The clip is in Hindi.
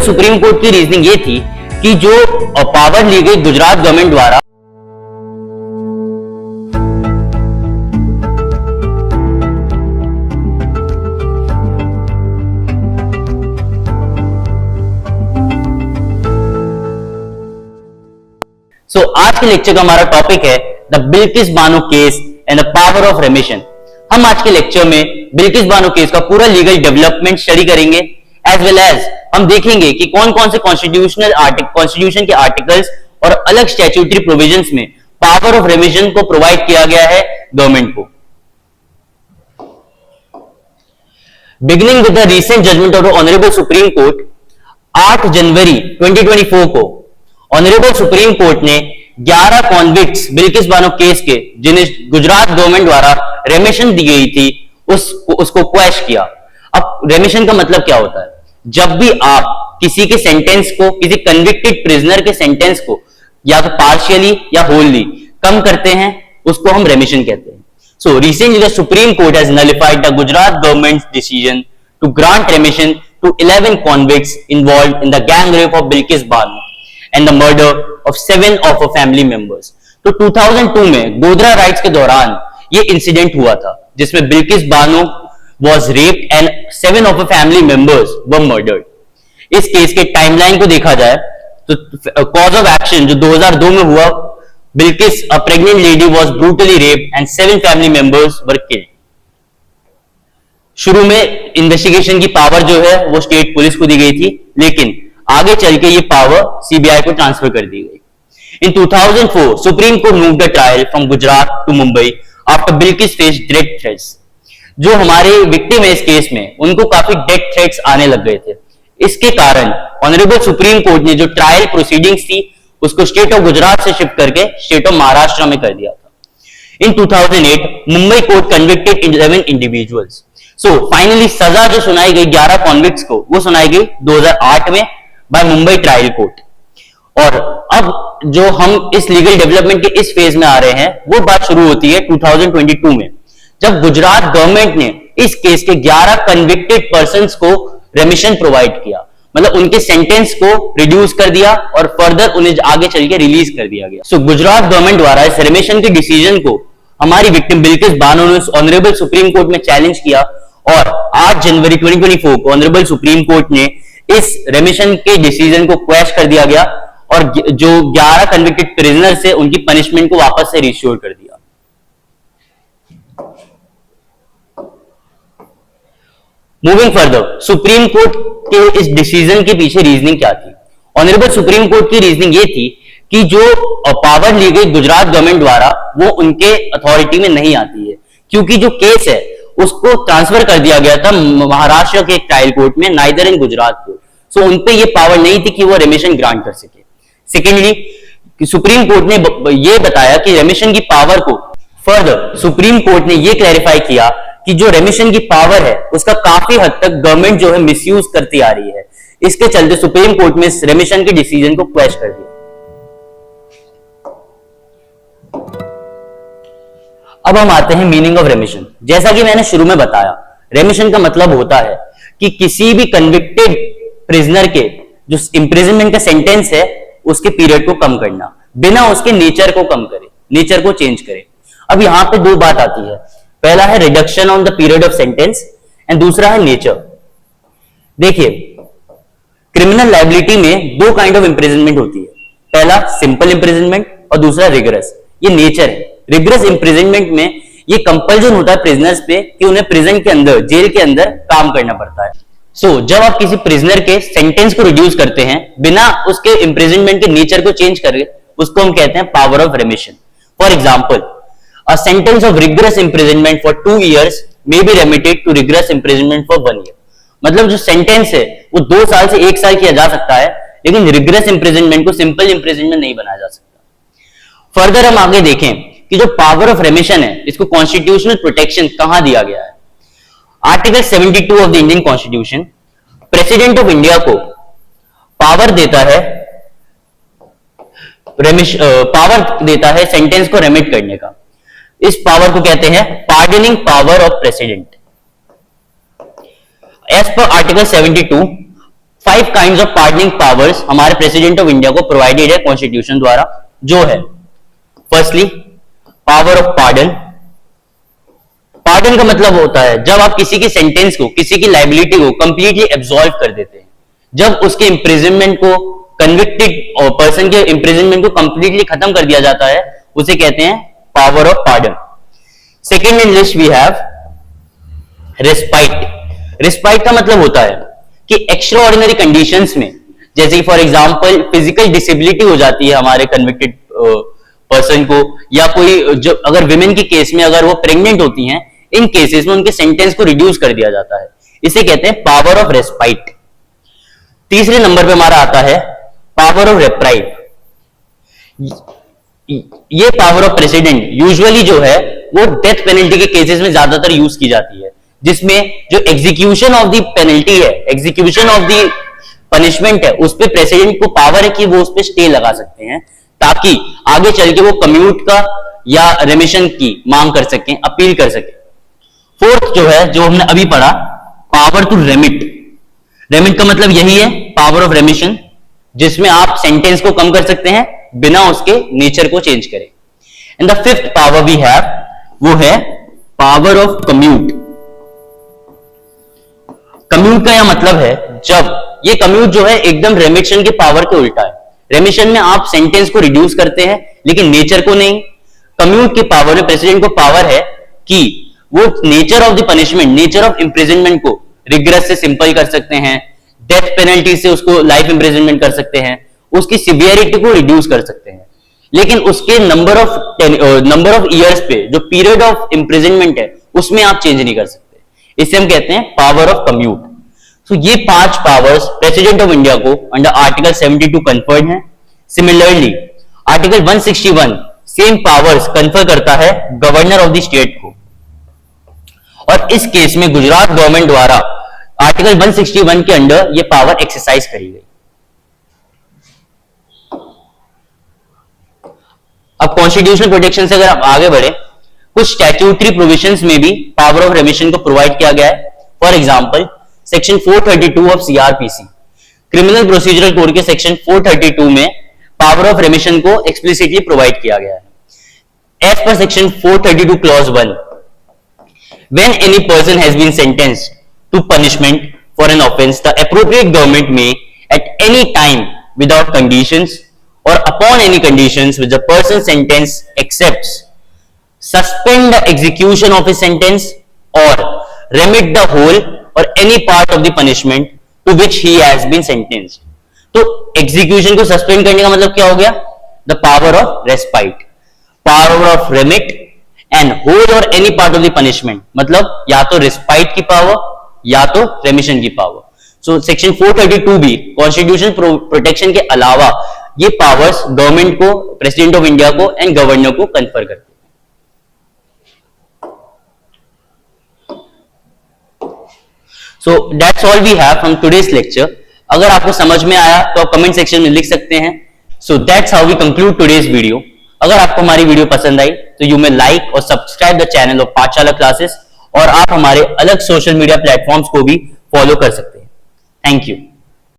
सुप्रीम कोर्ट की रीजनिंग ये थी कि जो पावर ली गई गुजरात गवर्नमेंट द्वारा आज के लेक्चर का हमारा टॉपिक है the Bilkis Bano case and the power of रेमिशन। हम आज के लेक्चर में बिल्किस बानो केस का पूरा लीगल डेवलपमेंट स्टडी करेंगे, एज वेल एज हम देखेंगे कि कौन कौन से कॉन्स्टिट्यूशन के आर्टिकल्स और अलग स्टैट्यूटरी प्रोविजंस में पावर ऑफ रेमिशन को प्रोवाइड किया गया है गवर्नमेंट को। Beginning with the recent judgement of the honourable supreme court, 8 जनवरी 2024 को ऑनरेबल सुप्रीम कोर्ट ने 11 कॉन्विक्ट्स बिल्किस बानो केस के जिन्हें गुजरात गवर्नमेंट द्वारा रेमिशन दी गई थी उसको क्वैश किया। अब रेमिशन का मतलब क्या होता है? जब भी आप किसी के सेंटेंस को, किसी कन्विक्टेड प्रिजनर के सेंटेंस को या तो पार्शियली या होलली कम करते हैं, उसको हम रेमिशन कहते हैं। So recently the Supreme Court has nullified the Gujarat government's decision to grant remission to 11 convicts involved in the gang rape of Bilkis Bano and the murder of 7 of her family members। तो 2002 में गोधरा राइट्स के दौरान ये इंसिडेंट हुआ था जिसमें Bilkis Bano was raped and 7 of her family members were murdered। इस केस के टाइमलाइन को देखा जाए तो कॉज ऑफ एक्शन जो 2002 में हुआ, Bilkis a pregnant lady was brutally raped and 7 family members were killed। शुरू में इन्वेस्टिगेशन की पावर जो है वो स्टेट पुलिस को दी गई थी, लेकिन आगे चल के ये पावर सीबीआई को ट्रांसफर कर दी गई। In 2004 supreme court moved the trial from Gujarat to Mumbai after Bilkis faced death threats. जो हमारे विक्टिम है इस केस में, उनको काफी डेथ थ्रेट्स आने लग गए थे। इसके कारण ऑनरेबल सुप्रीम कोर्ट ने जो ट्रायल प्रोसीडिंग्स थी उसको स्टेट ऑफ गुजरात से शिफ्ट करके स्टेट ऑफ महाराष्ट्र में कर दिया था। इन 2008 Mumbai court convicted 11 individuals. So finally सजा जो सुनाई गई 11 कॉन्विक्ट्स को, वो सुनाई गई 2008 में बाय मुंबई ट्रायल कोर्ट। और अब जो हम इस लीगल डेवलपमेंट के इस फेज में आ रहे हैं, वो बात शुरू होती है 2022 में, जब गुजरात गवर्नमेंट ने इस केस के 11 कन्विक्टेड पर्संस को रेमिशन प्रोवाइड किया। मतलब उनके सेंटेंस को रिड्यूस कर दिया और फर्दर उन्हें आगे चल के रिलीज कर दिया गया। सो गुजरात गवर्नमेंट द्वारा इस रेमिशन के डिसीजन को हमारी विक्टिम बिल्किस बानो ने ऑनरेबल सुप्रीम कोर्ट में चैलेंज किया और 8 जनवरी 2024 को ऑनरेबल सुप्रीम कोर्ट ने इस रेमिशन के डिसीजन को क्वैश कर दिया गया और जो 11 कन्विक्टेड प्रिजनर से उनकी पनिशमेंट को वापस से रिस्टोर कर दिया। मूविंग फर्दर, सुप्रीम कोर्ट के इस डिसीजन के पीछे रीजनिंग क्या थी? ऑनरेबल सुप्रीम कोर्ट की रीजनिंग ये थी कि जो पावर ली गई गुजरात गवर्नमेंट द्वारा वो उनके अथॉरिटी में नहीं आती है, क्योंकि जो केस है उसको ट्रांसफर कर दिया गया था महाराष्ट्र के एक ट्रायल कोर्ट में, नाइदर इन गुजरात कोर्ट। सो उनपे ये पावर नहीं थी कि वो रेमिशन ग्रांट कर सके। सेकेंडली, सुप्रीम कोर्ट ने ये बताया कि रेमिशन की पावर को फर्दर सुप्रीम कोर्ट ने ये क्लैरिफाई किया कि जो रेमिशन की पावर है उसका काफी हद तक गवर्नमेंट जो है मिसयूज करती आ रही है। इसके चलते सुप्रीम कोर्ट में इस रेमिशन के डिसीजन को क्वैश कर दिया। अब हम आते हैं मीनिंग ऑफ रेमिशन। जैसा कि मैंने शुरू में बताया, रेमिशन का मतलब होता है कि किसी भी कन्विक्टेड प्रिजनर के जो इंप्रिजनमेंट का सेंटेंस है उसके पीरियड को कम करना, बिना उसके नेचर को कम करे, नेचर को चेंज करे। अब यहां पे दो बात आती है, पहला है reduction on the period of sentence and दूसरा है नेचर। देखिए, क्रिमिनल लायबिलिटी में दो काइंड ऑफ इंप्रिजनमेंट होती है, पहला सिंपल इंप्रिजनमेंट और दूसरा रिगरस। ये नेचर है। रिगरस इंप्रिजनमेंट में ये कंपल्जन होता है प्रिजनर्स पे कि उन्हें प्रिजन के अंदर, जेल के अंदर काम करना पड़ता है। जब आप किसी प्रिजनर के सेंटेंस को रिड्यूस करते हैं बिना उसके इंप्रिजनमेंट के नेचर को चेंज करके, उसको हम कहते हैं power of remission. For example, a sentence of rigorous imprisonment for 2 years may be remitted to rigorous imprisonment for 1 year। मतलब जो सेंटेंस है वो 2 साल से 1 साल किया जा सकता है, लेकिन रिगरस इंप्रिजनमेंट को सिंपल इंप्रिजनमेंट नहीं बनाया जा सकता। फर्दर हम आगे देखें कि जो पावर ऑफ रेमिशन है इसको कॉन्स्टिट्यूशनल प्रोटेक्शन कहां दिया गया है। Article 72 of the Indian constitution president of India को पावर देता है सेंटेंस को रेमिट करने का। इस पावर को कहते हैं pardoning power of president. As per article 72, 5 kinds of pardoning powers हमारे प्रेसिडेंट ऑफ इंडिया को प्रोवाइडेड है कॉन्स्टिट्यूशन द्वारा, जो है firstly power of pardon. Pardon का मतलब होता है जब आप किसी की सेंटेंस को, किसी की लाइबिलिटी को कंप्लीटली एब्सॉल्व कर देते हैं, जब उसके इंप्रिजनमेंट को, कन्विक्टेड पर्सन के इंप्रिजनमेंट को कंप्लीटली खत्म कर दिया जाता है, उसे कहते हैं power of pardon. Second in list we have respite. Respite का मतलब होता है कि एक्स्ट्रा ऑर्डिनरी कंडीशंस में, जैसे फॉर एग्जांपल फिजिकल डिसेबिलिटी हो जाती है हमारे कन्विक्टेड पर्सन को, या कोई जो अगर विमेन के केस में अगर वो प्रेग्नेंट होती हैं, इन केसेस में उनके सेंटेंस को रिड्यूस कर दिया जाता है, इसे कहते हैं पावर ऑफ रेस्पाइट। तीसरे नंबर पे हमारा आता है पावर ऑफ रेप्राइव। ये पावर ऑफ प्रेसिडेंट यूजुअली जो है वो डेथ पेनल्टी के केसेस में ज्यादातर यूज की जाती है, जिसमें जो एग्जीक्यूशन ऑफ द पेनल्टी है, एग्जीक्यूशन ऑफ द पनिशमेंट है, उस पे प्रेसिडेंट को पावर है कि वो उस पे स्टे लगा सकते हैं, ताकि आगे चल के वो कम्यूट का या रेमिशन की मांग कर सकें, अपील कर सकें। फोर्थ जो है, जो हमने अभी पढ़ा, पावर टू रेमिट। रेमिट का मतलब यही है, पावर ऑफ रेमिशन, जिसमें आप सेंटेंस को कम कर सकते हैं बिना उसके नेचर को चेंज करें। And the fifth power we have, वो है पावर ऑफ कम्यूट। कम्यूट का यह मतलब है, जब ये कम्यूट जो है एकदम रेमिशन के पावर के उल्टा है। रेमिशन में आप सेंटेंस को रिड्यूस करते हैं लेकिन नेचर को नहीं। कम्यूट के पावर में प्रेसिडेंट को पावर है कि वो nature of the punishment, nature of imprisonment को रिग्रेस से सिंपल कर सकते हैं, डेथ पेनल्टी से उसको लाइफ इंप्रिजनमेंट कर सकते हैं, उसकी सिवियरिटी को रिड्यूस कर सकते हैं, लेकिन उसके नंबर ऑफ ईयर्स पे जो पीरियड ऑफ इंप्रिजनमेंट है उसमें आप चेंज नहीं कर सकते। इसे हम कहते हैं पावर ऑफ कम्यूट। तो ये 5 पावर्स प्रेसिडेंट ऑफ इंडिया को अंडर आर्टिकल 72 कन्फर्ड है। Similarly article 161 same powers confer करता है गवर्नर ऑफ द स्टेट को, और इस केस में गुजरात गवर्नमेंट द्वारा आर्टिकल 161 के अंडर ये पावर एक्सरसाइज करी गई। अब कॉन्स्टिट्यूशनल प्रोटेक्शन से अगर आप आगे बढ़े, कुछ स्टैट्यूटरी प्रोविजंस में भी पावर ऑफ रेमिशन को प्रोवाइड किया गया है। For example section 432 of CrPC, criminal procedural code के सेक्शन 432 में पावर ऑफ रेमिशन को एक्सप्लिसिटली प्रोवाइड किया गया है। As per section 432 clause 1, when any person has been sentenced to punishment for an offense, the appropriate government may at any time without conditions or upon any conditions which the person sentenced accepts suspend the execution of his sentence or remit the whole or any part of the punishment to which he has been sentenced। तो execution को suspend करने का मतलब क्या हो गया? The power of respite, power of remit and whole or any part of the punishment, मतलब या तो respite की पावर या तो remission की पावर। सो सेक्शन 432 भी कॉन्स्टिट्यूशन प्रोटेक्शन के अलावा ये पावर्स गवर्नमेंट को, प्रेसिडेंट ऑफ इंडिया को एंड गवर्नर को कन्फर करते हैं। So that's all we have from today's lecture. अगर आपको समझ में आया तो आप कमेंट सेक्शन में लिख सकते हैं। So that's how we conclude today's video. अगर आपको हमारी वीडियो पसंद आई तो यू मे लाइक और subscribe the channel of Pathshala classes, और आप हमारे अलग सोशल मीडिया प्लेटफॉर्म्स को भी फॉलो कर सकते हैं। Thank you.